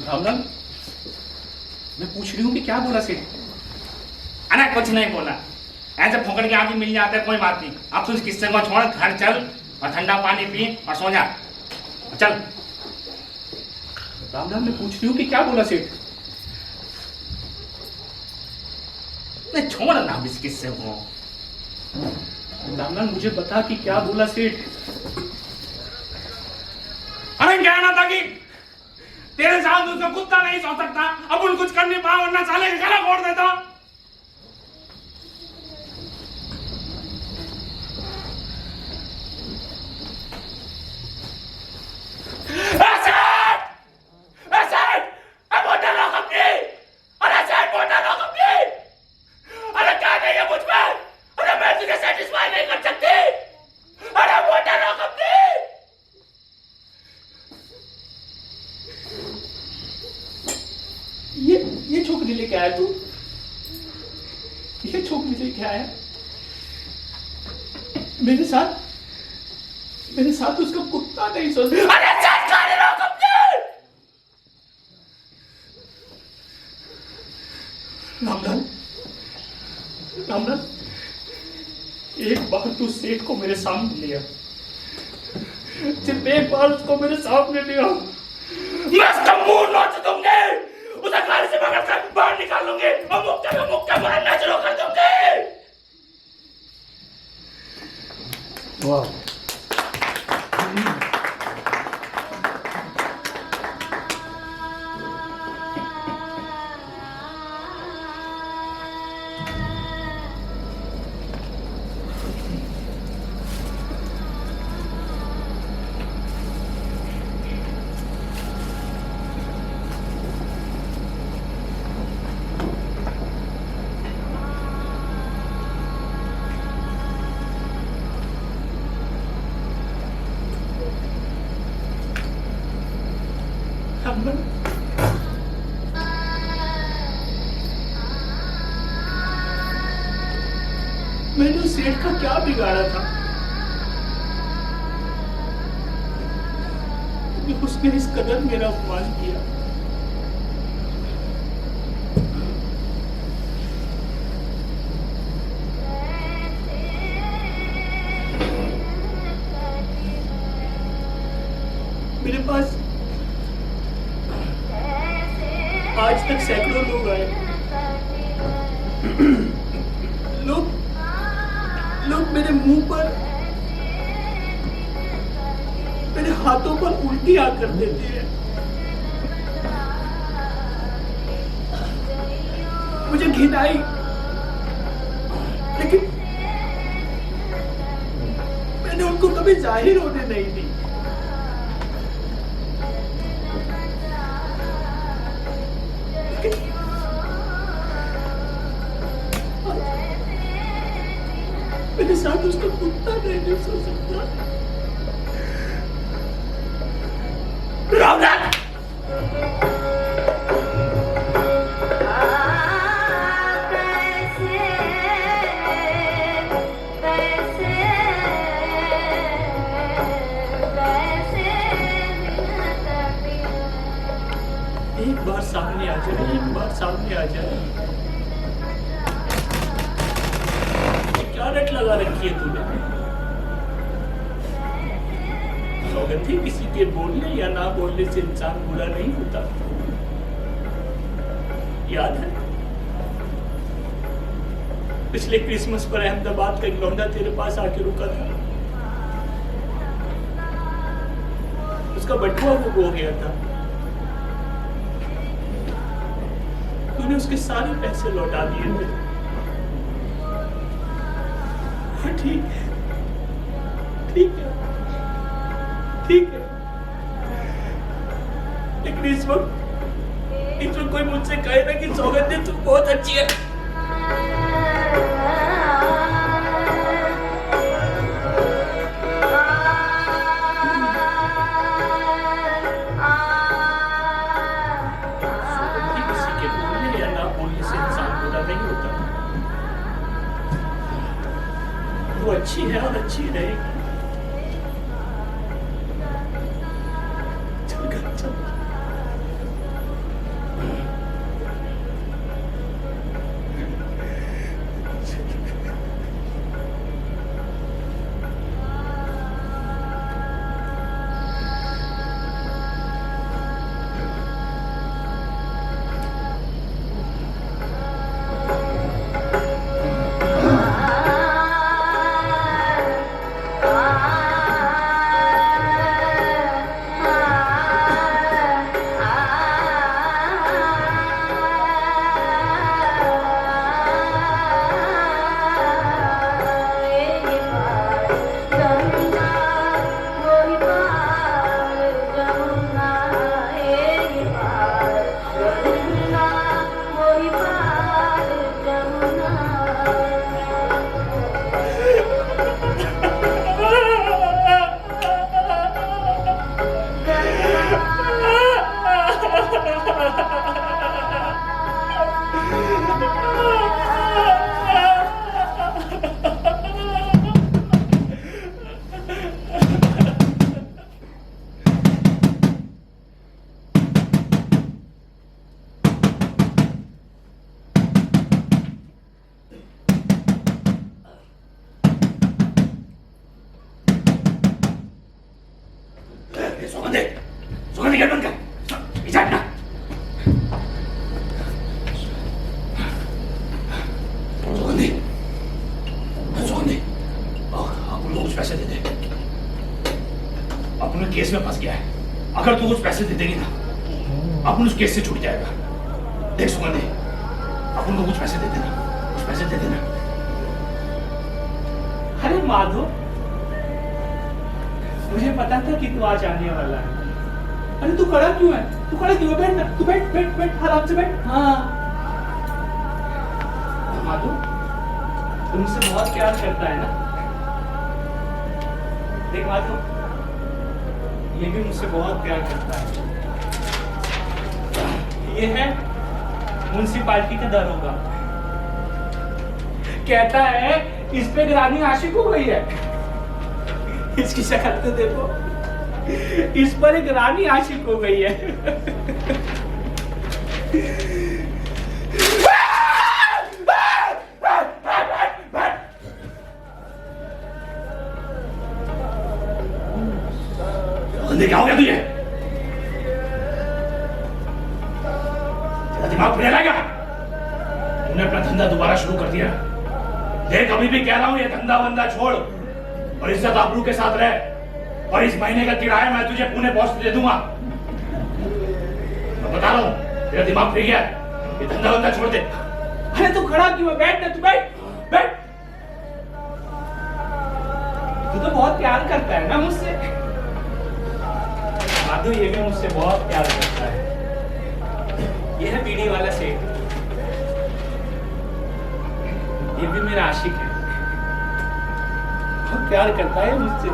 रामलाल, मैं पूछ रही हूँ कि क्या बोला सेठ? अरे कुछ नहीं बोला, ऐसे फोकट के आदमी मिल जाते कोई बात नहीं। अब तू इस किस्से को छोड़, घर चल और ठंडा पानी पी और सो जा, चल। रामलाल, मैं पूछ रही हूँ कि क्या बोला सेठ? नहीं छोड़ ना अब इस किस्से को। रामलाल, मुझे बता कि क्या बोला सेठ? अरे कहना था कि तेरे साथ उसका कुत्ता नहीं सो सकता, अब उन कुछ कर नहीं पाया, वरना साले का गला फोड़ देता। नहीं कर सकती? अरे वोटर हो अपनी। ये छोकरी लेके आया तू? ये छोकरी लेके आया मेरे साथ उसका कुत्ता नहीं सोच। अरे सरकारी लोग अपने। रामलाल, एक बार तू सेठ को मेरे सामने लिया, सिर्फ एक बार उसको मेरे सामने लिया, मैं उसका मुंह नोच दूंगी, उसे घर से पकड़ कर बाहर निकालूंगी और मुक्का मारना शुरू कर दूंगी। वाह, मैंने उस सेठ का क्या बिगाड़ा था कि उसने इस कदर मेरा अपमान किया? मेरे पास आज तक सैकड़ों लोग आए, लोग मेरे मुंह पर, मेरे हाथों पर उल्टियां कर देते हैं, मुझे घिन आई, लेकिन मैंने उनको कभी जाहिर होने नहीं दी। मेरे साथ उसका कुत्ता नहीं सो सकता। रामलाल, एक बार सामने आ जाए, एक बार सामने आ जाए। क्या रट लगा रखी है तूने? सौगंधी, किसी के बोलने या ना बोलने से इंसान बुरा नहीं होता। याद है पिछले क्रिसमस पर अहमदाबाद का एक लौंडा तेरे पास आके रुका था, उसका बटुआ वो हो गया था, तूने उसके सारे पैसे लौटा दिए थे। ठीक है, ठीक है, ठीक है, लेकिन इस वक्त कोई मुझसे कहे ना कि सौगंधी तू बहुत अच्छी है, सौगंधी किसी के बोलने या ना बोलने से इंसान बुरा नहीं होता। वो अच्छी है और अच्छी रहेगी। चल घर चल। सुगंधी गेट बंद कर, इजाजत ना। सुगंधी, सुगंधी, अपन को कुछ पैसे दे दे। अपन केस में फंस गया है, अगर तू कुछ पैसे दे देगी ना, अपन उस केस से छूट जाएगा। देख सुगंधी, अपन को कुछ पैसे दे देना, कुछ पैसे दे देना। अरे माधव, मुझे पता था कि तू आज आने वाला है। अरे तू खड़ा क्यों है? तू खड़ा क्यों है? बैठ ना, तू बैठ बैठ बैठ, आराम से बैठ। हाँ माधव, तुमसे बहुत प्यार करता है ना? देख माधव, ये भी मुझसे बहुत प्यार करता है। ये है म्युनिसिपालिटी का दरोगा। कहता है इस पे रानी आशिक हो गई है। इसकी शक्ल तो देखो, इस पर एक रानी आशिक हो गई है। क्या हो गया तुझे? तेरा दिमाग फिर आएगा? तूने अपना धंधा दोबारा शुरू कर दिया। देख अभी भी कह रहा हूं, ये धंधा बंदा छोड़ और इज्जत आबरू के साथ रह, और इस महीने का किराया मैं तुझे पुणे पहुंच दे दूंगा। मैं बता रहा हूं, तेरा दिमाग फिर गया, ये धंधा बंदा छोड़ दे। अरे तू खड़ा क्यों है? बैठ ना, तू बैठ बैठ। तू तो बहुत प्यार करता है ना मुझसे। माधव, ये भी मुझसे बहुत प्यार करता है। ये है बीड़ी वाला सेठ, ये भी मेरा आशिक है, बहुत प्यार करता है मुझसे।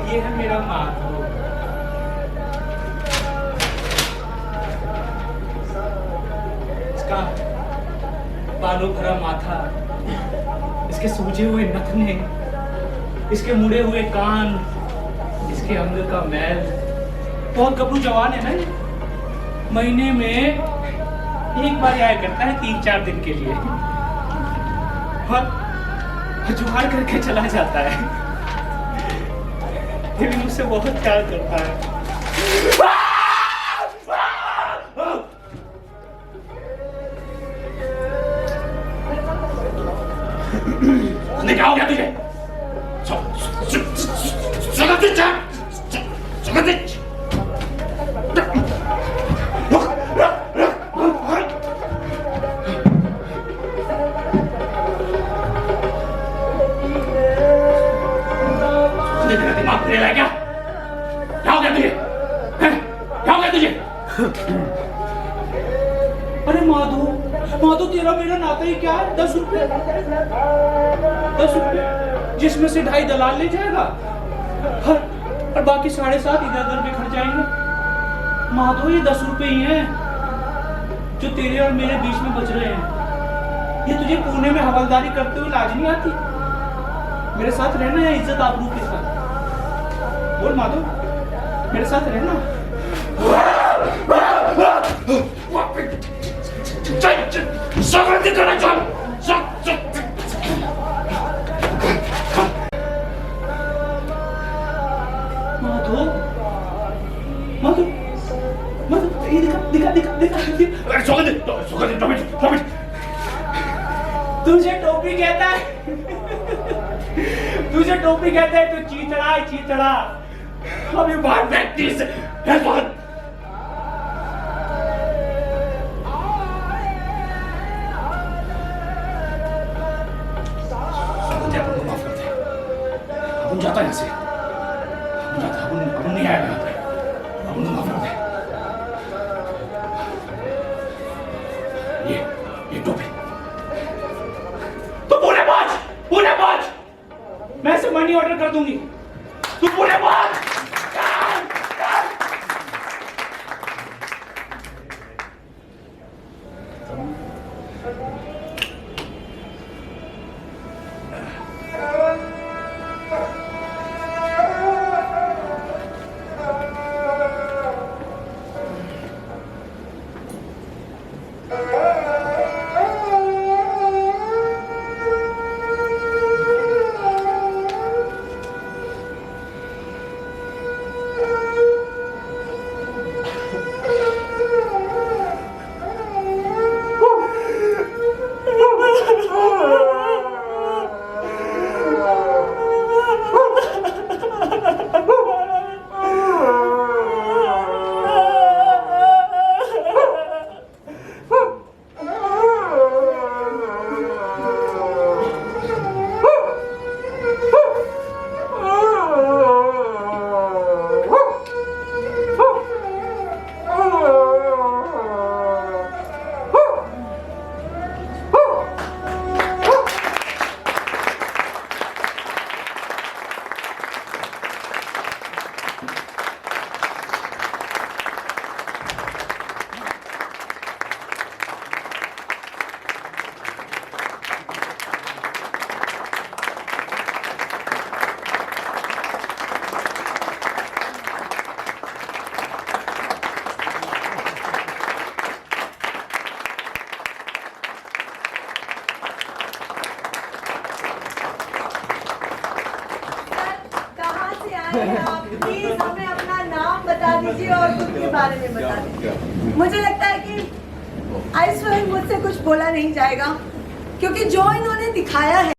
ये है मेरा माधव, इसका बालों भरा माथा, इसके सूजे हुए नखने, इसके मुड़े हुए कान, इसके अंग का मैल। बहुत गबरू जवान है ना ये। महीने में एक बार आया करता है 3-4 दिन के लिए, और जुगाड़ करके चला जाता है। ये भी मुझसे बहुत प्यार करता है। क्या हो गया तुझे? दिमाग फिर रहा क्या? क्या हो गया तुझे? क्या हो गया तुझे? अरे माधो, माधो, तेरा मेरा नाता ही क्या है? 10 रुपए, 10 रुपए, जिसमें से 2.5 दलाल ले जाएगा और बाकी 7.5 इधर-उधर बिखर जाएंगे। माधो, ये 10 रुपए ही हैं जो तेरे और मेरे बीच में बच रहे हैं। ये तुझे पुणे में हवलदारी करते हुए लाज नहीं आती? मेरे साथ रहना है इज्जत आबरू के साथ। बोल माधो, मेरे साथ रहना। माधो, माधो, माधो, ये दिखा, दिखा, दिखा, दिखा। तुझे टोपी कहता है, तुझे टोपी कहता है, तो चीतड़ा है, चीतड़ा। अभी बाहर प्रैक्टिस है बहुत। माफ कर दे, अपन जाता है यहाँ से, अपन नहीं आएगा यहाँ पे, अपन को माफ कर दे। ये टोपी तो पुणे पहुंच, मैं इसे मनी ऑर्डर कर दूंगी। तू पुणे पहुंच। आप प्लीज हमें अपना नाम बता दीजिए और खुद के बारे में बता दीजिए। मुझे लगता है कि आई स्वेयर मुझसे कुछ बोला नहीं जाएगा, क्योंकि जो इन्होंने दिखाया है